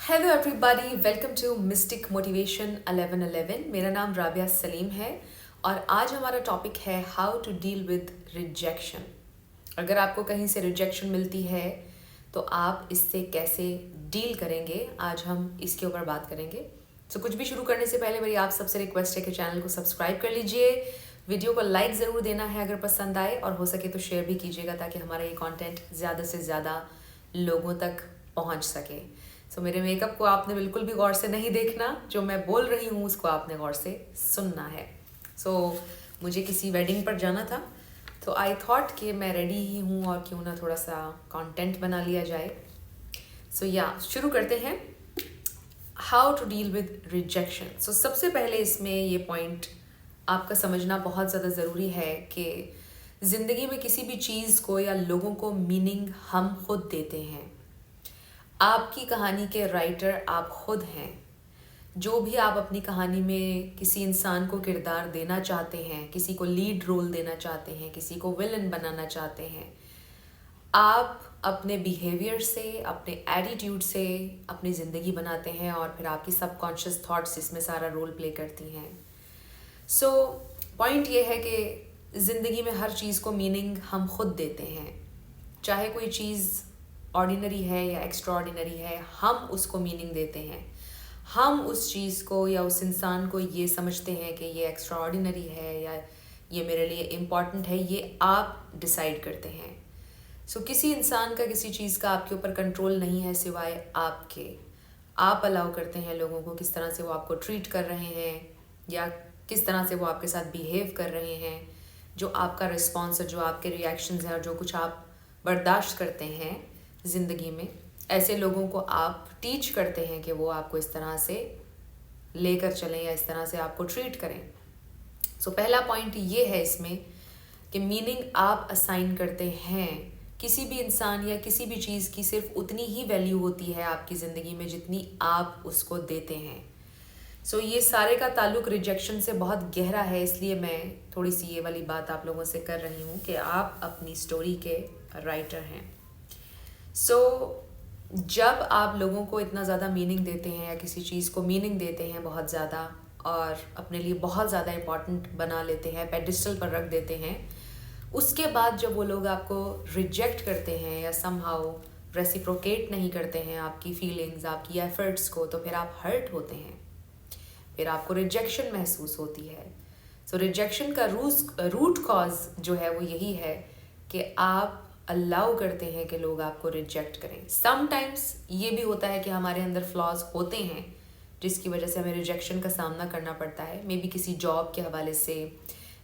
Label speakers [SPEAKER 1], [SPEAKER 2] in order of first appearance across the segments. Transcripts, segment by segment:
[SPEAKER 1] Hello everybody, welcome to Mystic Motivation 1111। मेरा नाम राबिया सलीम है और आज हमारा टॉपिक है how to deal with rejection. अगर आपको कहीं से रिजेक्शन मिलती है तो आप इससे कैसे डील करेंगे, आज हम इसके ऊपर बात करेंगे। तो कुछ भी शुरू करने से पहले मेरी आप सबसे रिक्वेस्ट है कि चैनल को सब्सक्राइब कर लीजिए, वीडियो को लाइक ज़रूर देना है अगर पसंद आए, और हो सके तो शेयर भी कीजिएगा ताकि हमारा ये कंटेंट ज़्यादा से ज़्यादा लोगों तक पहुंच सके। सो मेरे मेकअप को आपने बिल्कुल भी गौर से नहीं देखना, जो मैं बोल रही हूँ उसको आपने गौर से सुनना है। मुझे किसी वेडिंग पर जाना था, तो आई थॉट कि मैं रेडी ही हूँ और क्यों ना थोड़ा सा कंटेंट बना लिया जाए। शुरू करते हैं। How to deal with rejection. सबसे पहले इसमें ये पॉइंट आपका समझना बहुत ज़्यादा ज़रूरी है कि ज़िंदगी में किसी भी चीज़ को या लोगों को मीनिंग हम खुद देते हैं। आपकी कहानी के राइटर आप खुद हैं। जो भी आप अपनी कहानी में किसी इंसान को किरदार देना चाहते हैं, किसी को लीड रोल देना चाहते हैं, किसी को विलन बनाना चाहते हैं, आप अपने बिहेवियर से, अपने एटीट्यूड से अपनी ज़िंदगी बनाते हैं और फिर आपकी सबकॉन्शियस थॉट्स इसमें सारा रोल प्ले करती हैं। पॉइंट ये है कि ज़िंदगी में हर चीज़ को मीनिंग हम खुद देते हैं। चाहे कोई चीज़ ऑर्डिनरी है या एक्स्ट्रा ऑर्डिनरी है, हम उसको मीनिंग देते हैं। हम उस चीज़ को या उस इंसान को ये समझते हैं कि ये एक्स्ट्रा ऑर्डिनरी है या ये मेरे लिए इम्पॉर्टेंट है, ये आप डिसाइड करते हैं। किसी इंसान का, किसी चीज़ का आपके ऊपर कंट्रोल नहीं है सिवाय आपके। आप अलाउ करते हैं लोगों को किस तरह से वो आपको ट्रीट कर रहे हैं या किस तरह से वो आपके साथ बिहेव कर रहे हैं। जो आपका रिस्पॉन्स है, जो आपके रिएक्शंस हैं और जो कुछ आप बर्दाश्त करते हैं ज़िंदगी में, ऐसे लोगों को आप टीच करते हैं कि वो आपको इस तरह से लेकर चलें या इस तरह से आपको ट्रीट करें। पहला पॉइंट ये है इसमें कि मीनिंग आप असाइन करते हैं। किसी भी इंसान या किसी भी चीज़ की सिर्फ उतनी ही वैल्यू होती है आपकी ज़िंदगी में जितनी आप उसको देते हैं। ये सारे का ताल्लुक रिजेक्शन से बहुत गहरा है, इसलिए मैं थोड़ी सी ये वाली बात आप लोगों से कर रही हूँ कि आप अपनी स्टोरी के राइटर हैं। जब आप लोगों को इतना ज़्यादा मीनिंग देते हैं या किसी चीज़ को मीनिंग देते हैं बहुत ज़्यादा और अपने लिए बहुत ज़्यादा इम्पॉर्टेंट बना लेते हैं, पेडिस्टल पर रख देते हैं, उसके बाद जब वो लोग आपको रिजेक्ट करते हैं या समहाउ रेसिप्रोकेट नहीं करते हैं आपकी फीलिंग्स, आपकी एफर्ट्स को, तो फिर आप हर्ट होते हैं, फिर आपको रिजेक्शन महसूस होती है। रिजेक्शन का रूट कॉज जो है वो यही है कि आप अलाउ करते हैं कि लोग आपको रिजेक्ट करें। समटाइम्स ये भी होता है कि हमारे अंदर फ्लॉज होते हैं जिसकी वजह से हमें रिजेक्शन का सामना करना पड़ता है। मे बी किसी जॉब के हवाले से,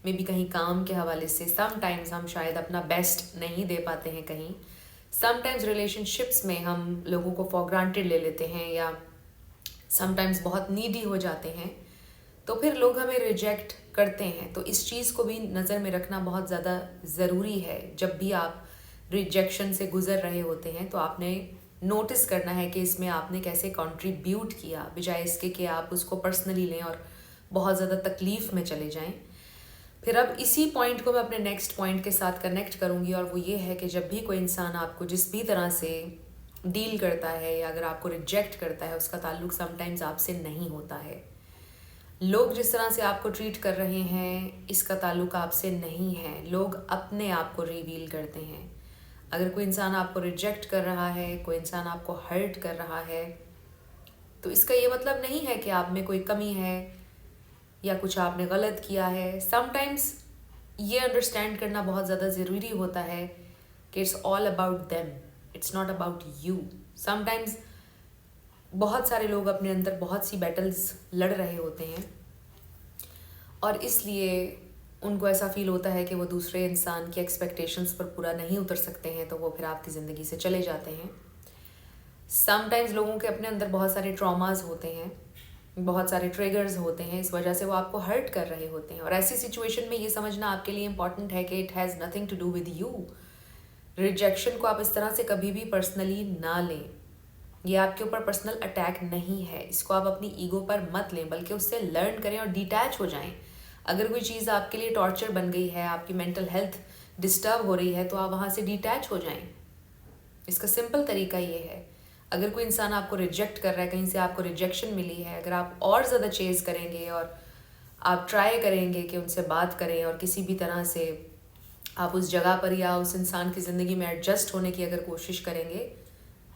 [SPEAKER 1] मे बी कहीं काम के हवाले से। समटाइम्स हम शायद अपना बेस्ट नहीं दे पाते हैं कहीं। समटाइम्स रिलेशनशिप्स में हम लोगों को फॉर ग्रांटेड ले लेते हैं या समटाइम्स बहुत नीडी हो जाते हैं, तो फिर लोग हमें रिजेक्ट करते हैं। तो इस चीज़ को भी नज़र में रखना बहुत ज़्यादा ज़रूरी है। जब भी आप रिजेक्शन से गुजर रहे होते हैं तो आपने नोटिस करना है कि इसमें आपने कैसे कंट्रीब्यूट किया, बजाय इसके कि आप उसको पर्सनली लें और बहुत ज़्यादा तकलीफ़ में चले जाएं। फिर अब इसी पॉइंट को मैं अपने नेक्स्ट पॉइंट के साथ कनेक्ट करूँगी, और वो ये है कि जब भी कोई इंसान आपको जिस भी तरह से डील करता है या अगर आपको रिजेक्ट करता है, उसका ताल्लुक समटाइम्स आपसे नहीं होता है। लोग जिस तरह से आपको ट्रीट कर रहे हैं, इसका ताल्लुक आपसे नहीं है। लोग अपने आप को रिवील करते हैं। अगर कोई इंसान आपको रिजेक्ट कर रहा है, कोई इंसान आपको हर्ट कर रहा है, तो इसका ये मतलब नहीं है कि आप में कोई कमी है या कुछ आपने गलत किया है। समटाइम्स ये अंडरस्टैंड करना बहुत ज़्यादा ज़रूरी होता है कि it's all about them, it's not about you. Sometimes बहुत सारे लोग अपने अंदर बहुत सी बैटल्स लड़ रहे होते हैं और इसलिए उनको ऐसा फील होता है कि वो दूसरे इंसान की एक्सपेक्टेशंस पर पूरा नहीं उतर सकते हैं, तो वो फिर आपकी ज़िंदगी से चले जाते हैं। समटाइम्स लोगों के अपने अंदर बहुत सारे ट्रॉमास होते हैं, बहुत सारे ट्रिगर्स होते हैं, इस वजह से वो आपको हर्ट कर रहे होते हैं। और ऐसी सिचुएशन में ये समझना आपके लिए इम्पॉर्टेंट है कि it has nothing to do with you. Rejection को आप इस तरह से कभी भी पर्सनली ना लें। ये आपके ऊपर पर्सनल अटैक नहीं है, इसको आप अपनी ईगो पर मत लें, बल्कि उससे लर्न करें और डिटैच हो जाएं। अगर कोई चीज़ आपके लिए टॉर्चर बन गई है, आपकी मेंटल हेल्थ डिस्टर्ब हो रही है, तो आप वहाँ से डिटैच हो जाएं। इसका सिंपल तरीका ये है। अगर कोई इंसान आपको रिजेक्ट कर रहा है, कहीं से आपको रिजेक्शन मिली है, अगर आप और ज़्यादा चेज़ करेंगे और आप ट्राई करेंगे कि उनसे बात करें और किसी भी तरह से आप उस जगह पर या उस इंसान की ज़िंदगी में एडजस्ट होने की अगर कोशिश करेंगे,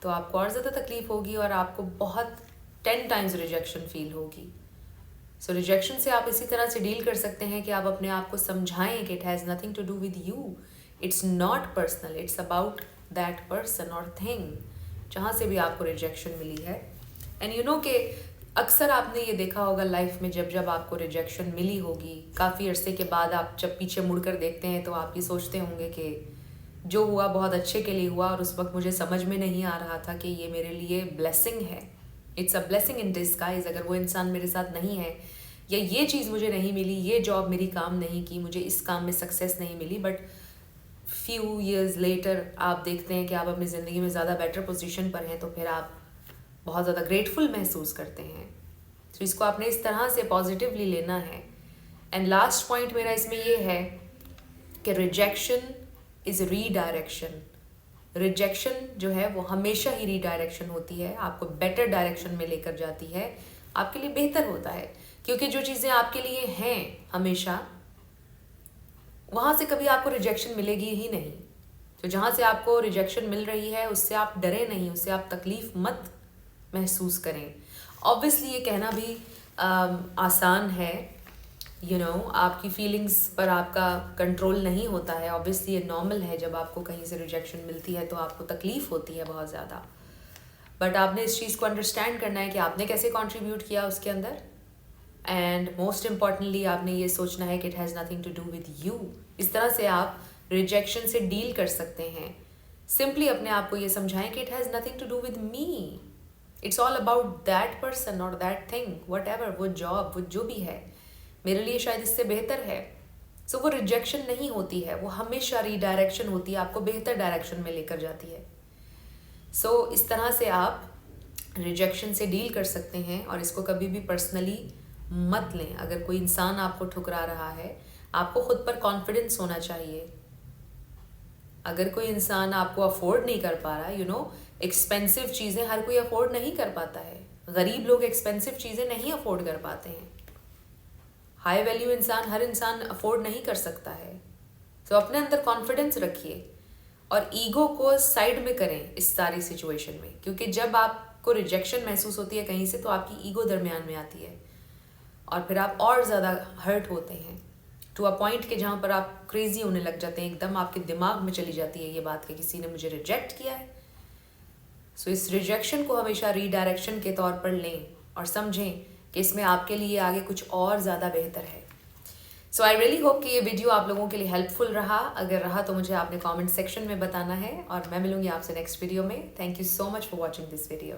[SPEAKER 1] तो आपको और ज़्यादा तकलीफ़ होगी और आपको बहुत 10 टाइम्स रिजेक्शन फील होगी। सो रिजेक्शन से आप इसी तरह से डील कर सकते हैं कि आप अपने आप को समझाएं कि it has nothing to do with you, it's not personal, it's about that person और थिंग जहाँ से भी आपको रिजेक्शन मिली है। एंड यू नो कि अक्सर आपने ये देखा होगा लाइफ में, जब जब आपको रिजेक्शन मिली होगी, काफ़ी अरसे के बाद आप जब पीछे मुड़कर देखते हैं तो आप ये सोचते होंगे कि जो हुआ बहुत अच्छे के लिए हुआ और उस वक्त मुझे समझ में नहीं आ रहा था कि ये मेरे लिए ब्लेसिंग है, it's a blessing in disguise. अगर वो इंसान मेरे साथ नहीं है या ये चीज़ मुझे नहीं मिली, ये जॉब मेरी काम नहीं की, मुझे इस काम में सक्सेस नहीं मिली, बट फ्यू ईयर्स लेटर आप देखते हैं कि आप अपनी ज़िंदगी में ज़्यादा बेटर पोजीशन पर हैं, तो फिर आप बहुत ज़्यादा ग्रेटफुल महसूस करते हैं। तो इसको आपने इस तरह से पॉजिटिवली लेना है। एंड लास्ट पॉइंट मेरा इसमें ये है कि रिजेक्शन इज़ रीडायरेक्शन। रिजेक्शन जो है वो हमेशा ही रीडायरेक्शन होती है, आपको बेटर डायरेक्शन में लेकर जाती है, आपके लिए बेहतर होता है, क्योंकि जो चीज़ें आपके लिए हैं हमेशा, वहाँ से कभी आपको रिजेक्शन मिलेगी ही नहीं। तो जहाँ से आपको रिजेक्शन मिल रही है उससे आप डरें नहीं, उससे आप तकलीफ़ मत महसूस करें। ऑब्वियसली ये कहना भी आसान है, यू नो आपकी फीलिंग्स पर आपका कंट्रोल नहीं होता है। ऑब्वियसली ये नॉर्मल है, जब आपको कहीं से रिजेक्शन मिलती है तो आपको तकलीफ़ होती है बहुत ज़्यादा, बट आपने इस चीज़ को अंडरस्टैंड करना है कि आपने कैसे कंट्रीब्यूट किया उसके अंदर। एंड मोस्ट इम्पॉर्टेंटली आपने ये सोचना है कि it has nothing to do with you. इस तरह से आप रिजेक्शन से डील कर सकते हैं। सिंपली अपने आप को ये समझाएं कि it has nothing to do with me, it's all about that person और दैट थिंग, वट एवर, वो जॉब, वो जो भी है मेरे लिए शायद इससे बेहतर है। सो वो रिजेक्शन नहीं होती है, वो हमेशा रीडायरेक्शन होती है, आपको बेहतर डायरेक्शन में लेकर जाती है। सो इस तरह से आप रिजेक्शन से डील कर सकते हैं और इसको कभी भी पर्सनली मत लें। अगर कोई इंसान आपको ठुकरा रहा है, आपको खुद पर कॉन्फिडेंस होना चाहिए। अगर कोई इंसान आपको अफोर्ड नहीं कर पा रहा, यू नो एक्सपेंसिव चीज़ें हर कोई अफोर्ड नहीं कर पाता है, गरीब लोग एक्सपेंसिव चीज़ें नहीं अफोर्ड कर पाते हैं, हाई वैल्यू इंसान हर इंसान अफोर्ड नहीं कर सकता है। तो अपने अंदर कॉन्फिडेंस रखिए और ईगो को साइड में करें इस सारी सिचुएशन में, क्योंकि जब आपको रिजेक्शन महसूस होती है कहीं से तो आपकी ईगो दरमियान में आती है और फिर आप और ज़्यादा हर्ट होते हैं टू अ पॉइंट के जहाँ पर आप क्रेजी होने लग जाते हैं, एकदम आपके दिमाग में चली जाती है ये बात कि किसी ने मुझे रिजेक्ट किया है। सो इस रिजेक्शन को हमेशा रीडायरेक्शन के तौर पर लें और समझें कि इसमें आपके लिए आगे कुछ और ज़्यादा बेहतर है। सो आई रियली होप कि ये वीडियो आप लोगों के लिए हेल्पफुल रहा। अगर रहा तो मुझे आपने कमेंट सेक्शन में बताना है और मैं मिलूंगी आपसे नेक्स्ट वीडियो में। Thank you so much for watching this video.